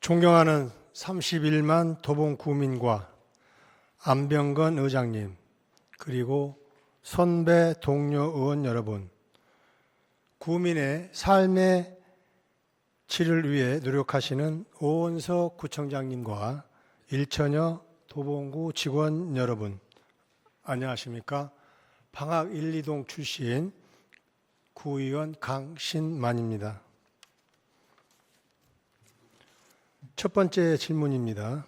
존경하는 31만 도봉 구민과 안병건 의장님, 그리고 선배 동료 의원 여러분, 구민의 삶의 질을 위해 노력하시는 오원석 구청장님과 일천여 도봉구 직원 여러분, 안녕하십니까? 방학 1, 2동 출신 구의원 강신만입니다. 첫 번째 질문입니다.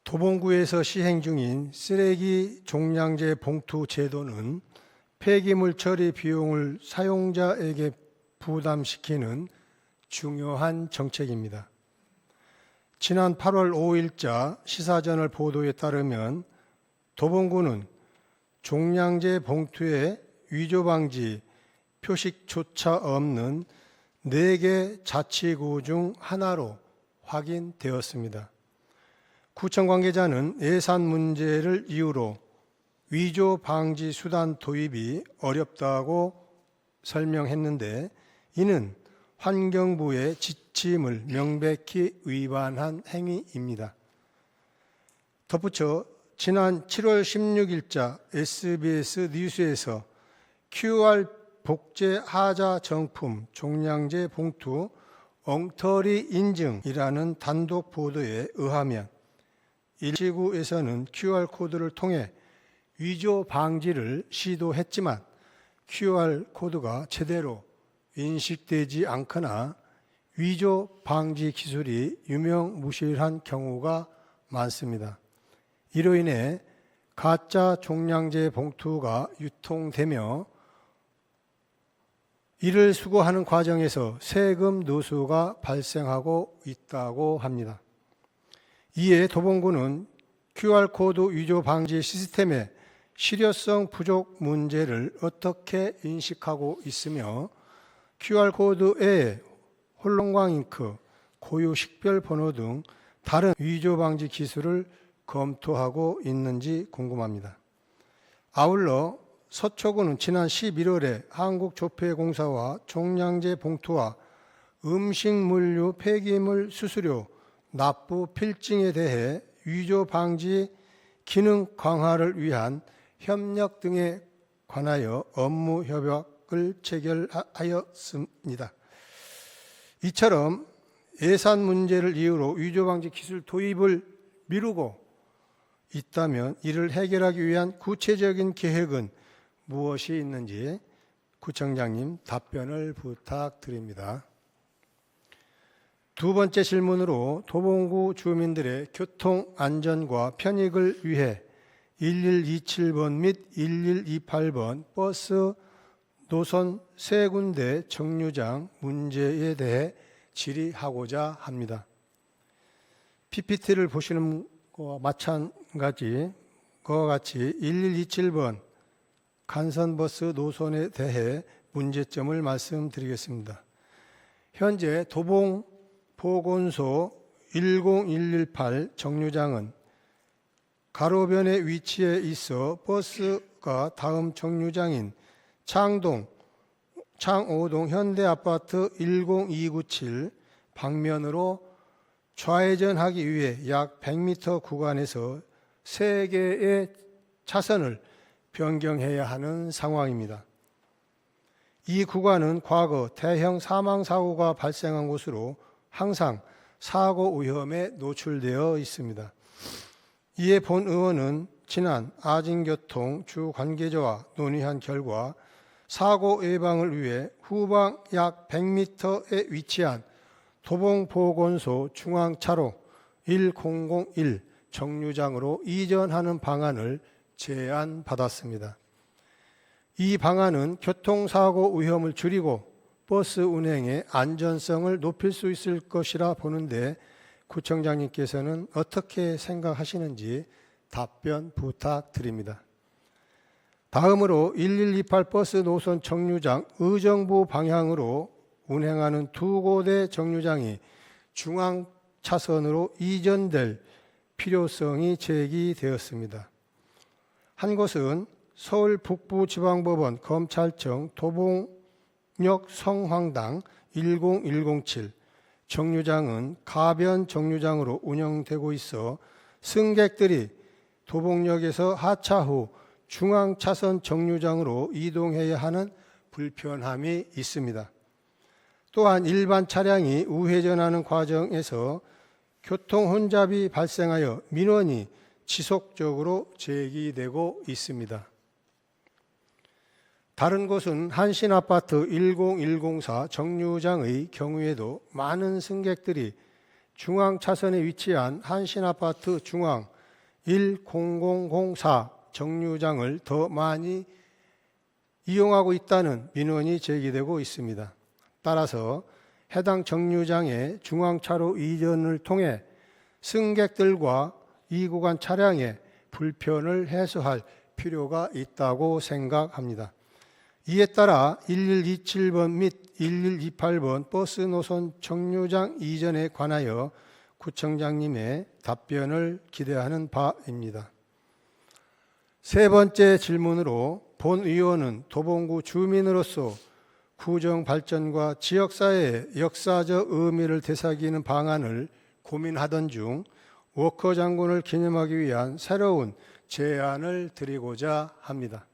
도봉구에서 시행 중인 쓰레기 종량제 봉투 제도는 폐기물 처리 비용을 사용자에게 부담시키는 중요한 정책입니다. 지난 8월 5일자 시사저널 보도에 따르면 도봉구는 종량제 봉투에 위조 방지 표식조차 없는 4개 자치구 중 하나로 확인되었습니다. 구청 관계자는 예산 문제를 이유로 위조 방지 수단 도입이 어렵다고 설명했는데, 이는 환경부의 지침을 명백히 위반한 행위입니다. 덧붙여 지난 7월 16일자 SBS 뉴스에서 QR 복제 하자 정품 종량제 봉투 엉터리 인증이라는 단독 보도에 의하면 일지구에서는 QR코드를 통해 위조 방지를 시도했지만 QR코드가 제대로 인식되지 않거나 위조 방지 기술이 유명무실한 경우가 많습니다. 이로 인해 가짜 종량제 봉투가 유통되며 이를 수거하는 과정에서 세금 누수가 발생하고 있다고 합니다. 이에 도봉구는 QR코드 위조 방지 시스템의 실효성 부족 문제를 어떻게 인식하고 있으며 QR코드 외에 홀롱광 잉크, 고유 식별 번호 등 다른 위조 방지 기술을 검토하고 있는지 궁금합니다. 아울러 서초구는 지난 11월에 한국조폐공사와 종량제 봉투와 음식물류 폐기물 수수료 납부 필증에 대해 위조 방지 기능 강화를 위한 협력 등에 관하여 업무 협약을 체결하였습니다. 이처럼 예산 문제를 이유로 위조 방지 기술 도입을 미루고 있다면 이를 해결하기 위한 구체적인 계획은 무엇이 있는지 구청장님 답변을 부탁드립니다. 두 번째 질문으로 도봉구 주민들의 교통 안전과 편익을 위해 1127번 및 1128번 버스 노선 3군데 정류장 문제에 대해 질의하고자 합니다. PPT를 보시는 것과 마찬가지 그와 같이 1127번 간선버스 노선에 대해 문제점을 말씀드리겠습니다. 현재 도봉 보건소 10118 정류장은 가로변에 위치해 있어 버스가 다음 정류장인 창오동 현대아파트 10297 방면으로 좌회전하기 위해 약 100m 구간에서 3개의 차선을 변경해야 하는 상황입니다. 이 구간은 과거 대형 사망사고가 발생한 곳으로 항상 사고 위험에 노출되어 있습니다. 이에 본 의원은 지난 아진교통 주 관계자와 논의한 결과 사고 예방을 위해 후방 약 100m에 위치한 도봉보건소 중앙차로 1001 정류장으로 이전하는 방안을 제안받았습니다. 이 방안은 교통사고 위험을 줄이고 버스 운행의 안전성을 높일 수 있을 것이라 보는데 구청장님께서는 어떻게 생각하시는지 답변 부탁드립니다. 다음으로 1128 버스 노선 정류장 의정부 방향으로 운행하는 2곳의 정류장이 중앙 차선으로 이전될 필요성이 제기되었습니다. 한 곳은 서울 북부지방법원 검찰청 도봉역 성황당 10107, 정류장은 가변 정류장으로 운영되고 있어 승객들이 도봉역에서 하차 후 중앙 차선 정류장으로 이동해야 하는 불편함이 있습니다. 또한 일반 차량이 우회전하는 과정에서 교통 혼잡이 발생하여 민원이 지속적으로 제기되고 있습니다. 다른 곳은 한신아파트 10104 정류장의 경우에도 많은 승객들이 중앙 차선에 위치한 한신아파트 중앙 10004 정류장을 더 많이 이용하고 있다는 민원이 제기되고 있습니다. 따라서 해당 정류장의 중앙차로 이전을 통해 승객들과 이 구간 차량의 불편을 해소할 필요가 있다고 생각합니다. 이에 따라 1127번 및 1128번 버스 노선 정류장 이전에 관하여 구청장님의 답변을 기대하는 바입니다. 세 번째 질문으로 본 의원은 도봉구 주민으로서 구정 발전과 지역사회의 역사적 의미를 되새기는 방안을 고민하던 중 워커 장군을 기념하기 위한 새로운 제안을 드리고자 합니다.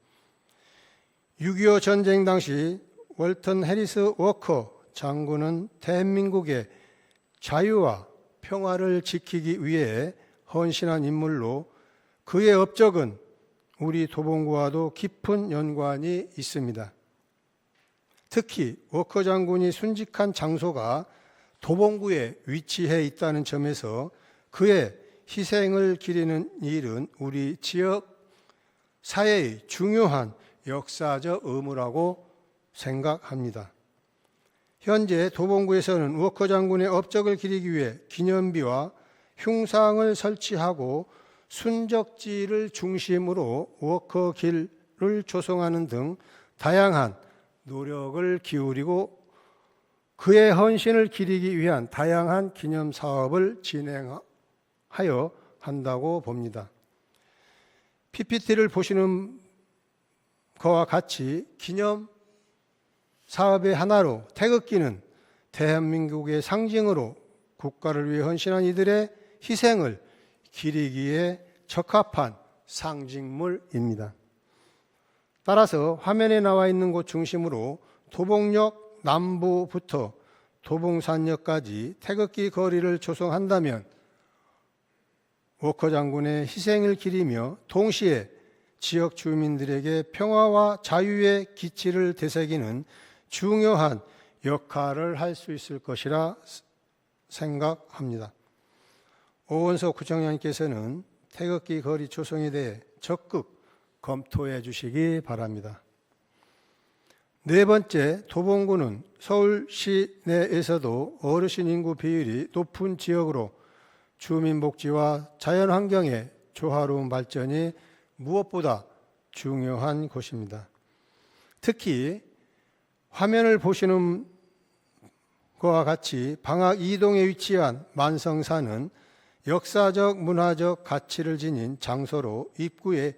6.25 전쟁 당시 월턴 해리스 워커 장군은 대한민국의 자유와 평화를 지키기 위해 헌신한 인물로 그의 업적은 우리 도봉구와도 깊은 연관이 있습니다. 특히 워커 장군이 순직한 장소가 도봉구에 위치해 있다는 점에서 그의 희생을 기리는 일은 우리 지역 사회의 중요한 역사적 의무라고 생각합니다. 현재 도봉구에서는 워커 장군의 업적을 기리기 위해 기념비와 흉상을 설치하고 순적지를 중심으로 워커길을 조성하는 등 다양한 노력을 기울이고 그의 헌신을 기리기 위한 다양한 기념 사업을 진행하여 한다고 봅니다. PPT를 보시는 것과 같이 기념 사업의 하나로 태극기는 대한민국의 상징으로 국가를 위해 헌신한 이들의 희생을 기리기에 적합한 상징물입니다. 따라서 화면에 나와 있는 곳 중심으로 도봉역 남부부터 도봉산역까지 태극기 거리를 조성한다면 워커 장군의 희생을 기리며 동시에 지역 주민들에게 평화와 자유의 기치를 되새기는 중요한 역할을 할 수 있을 것이라 생각합니다. 오원석 구청장님께서는 태극기 거리 조성에 대해 적극 검토해 주시기 바랍니다. 네 번째, 도봉구는 서울 시내에서도 어르신 인구 비율이 높은 지역으로 주민복지와 자연환경의 조화로운 발전이 무엇보다 중요한 곳입니다. 특히 화면을 보시는 것과 같이 방학 이동에 위치한 만성사는 역사적 문화적 가치를 지닌 장소로 입구에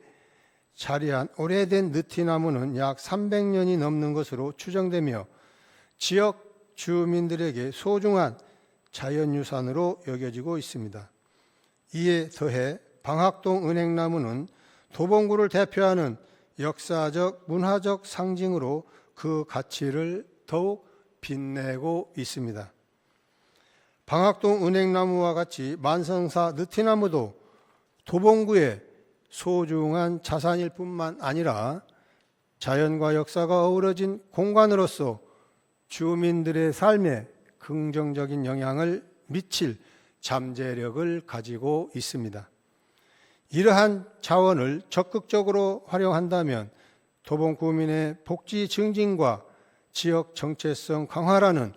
자리한 오래된 느티나무는 약 300년이 넘는 것으로 추정되며 지역 주민들에게 소중한 자연유산으로 여겨지고 있습니다. 이에 더해 방학동 은행나무는 도봉구를 대표하는 역사적 문화적 상징으로 그 가치를 더욱 빛내고 있습니다. 방학동 은행나무와 같이 만성사 느티나무도 도봉구의 소중한 자산일 뿐만 아니라 자연과 역사가 어우러진 공간으로서 주민들의 삶에 긍정적인 영향을 미칠 잠재력을 가지고 있습니다. 이러한 자원을 적극적으로 활용한다면 도봉구민의 복지 증진과 지역 정체성 강화라는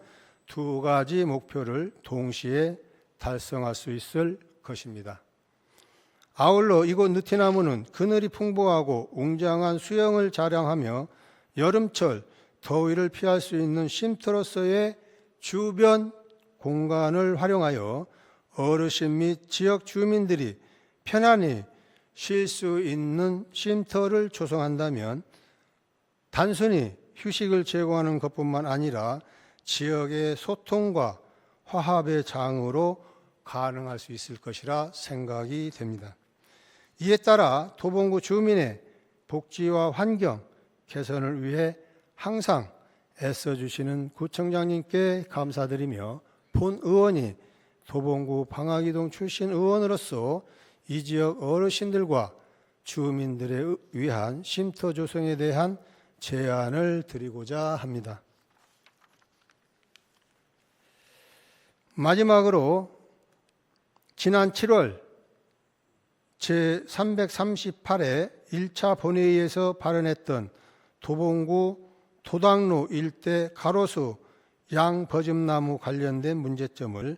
두 가지 목표를 동시에 달성할 수 있을 것입니다. 아울러 이곳 느티나무는 그늘이 풍부하고 웅장한 수영을 자랑하며 여름철 더위를 피할 수 있는 쉼터로서의 주변 공간을 활용하여 어르신 및 지역 주민들이 편안히 쉴 수 있는 쉼터를 조성한다면 단순히 휴식을 제공하는 것뿐만 아니라 지역의 소통과 화합의 장으로 가능할 수 있을 것이라 생각이 됩니다. 이에 따라 도봉구 주민의 복지와 환경 개선을 위해 항상 애써주시는 구청장님께 감사드리며 본 의원이 도봉구 방학이동 출신 의원으로서 이 지역 어르신들과 주민들에 위한 쉼터 조성에 대한 제안을 드리고자 합니다. 마지막으로 지난 7월 제338회 1차 본회의에서 발언했던 도봉구 도당로 일대 가로수 양버즘나무 관련된 문제점을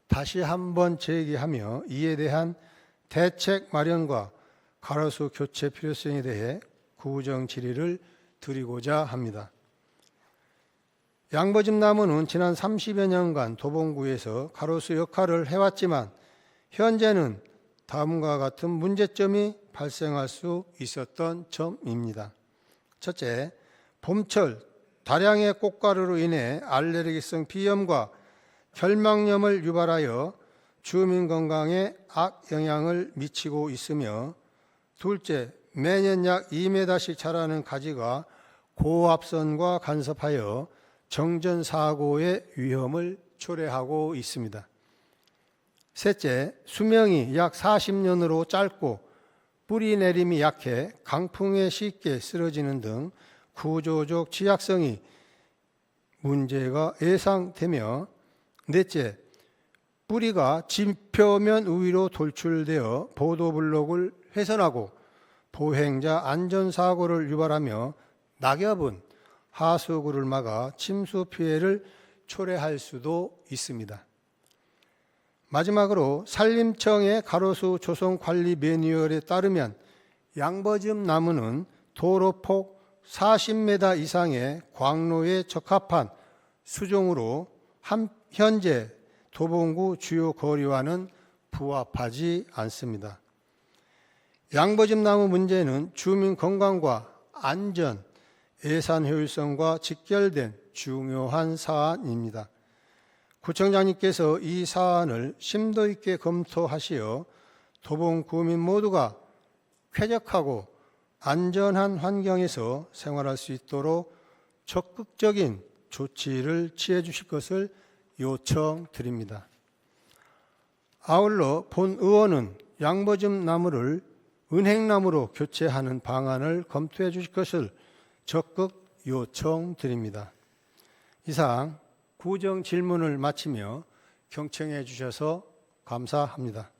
다시 한번 제기하며 이에 대한 대책 마련과 가로수 교체 필요성에 대해 구정 질의를 드리고자 합니다. 양버즘나무는 지난 30여 년간 도봉구에서 가로수 역할을 해왔지만 현재는 다음과 같은 문제점이 발생할 수 있었던 점입니다. 첫째, 봄철 다량의 꽃가루로 인해 알레르기성 비염과 결막염을 유발하여 주민 건강에 악영향을 미치고 있으며, 둘째, 매년 약 2m씩 자라는 가지가 고압선과 간섭하여 정전사고의 위험을 초래하고 있습니다. 셋째, 수명이 약 40년으로 짧고 뿌리 내림이 약해 강풍에 쉽게 쓰러지는 등 구조적 취약성이 문제가 예상되며, 넷째, 뿌리가 지표면 위로 돌출되어 보도블록을 훼손하고 보행자 안전사고를 유발하며 낙엽은 하수구를 막아 침수 피해를 초래할 수도 있습니다. 마지막으로 산림청의 가로수 조성 관리 매뉴얼에 따르면 양버즘 나무는 도로폭 40m 이상의 광로에 적합한 수종으로 현재 도봉구 주요 거리와는 부합하지 않습니다. 양버즘 나무 문제는 주민 건강과 안전, 예산 효율성과 직결된 중요한 사안입니다. 구청장님께서 이 사안을 심도 있게 검토하시어 도봉구민 모두가 쾌적하고 안전한 환경에서 생활할 수 있도록 적극적인 조치를 취해 주실 것을 요청드립니다. 아울러 본 의원은 양버즘 나무를 은행나무로 교체하는 방안을 검토해 주실 것을 적극 요청드립니다. 이상 구정 질문을 마치며 경청해 주셔서 감사합니다.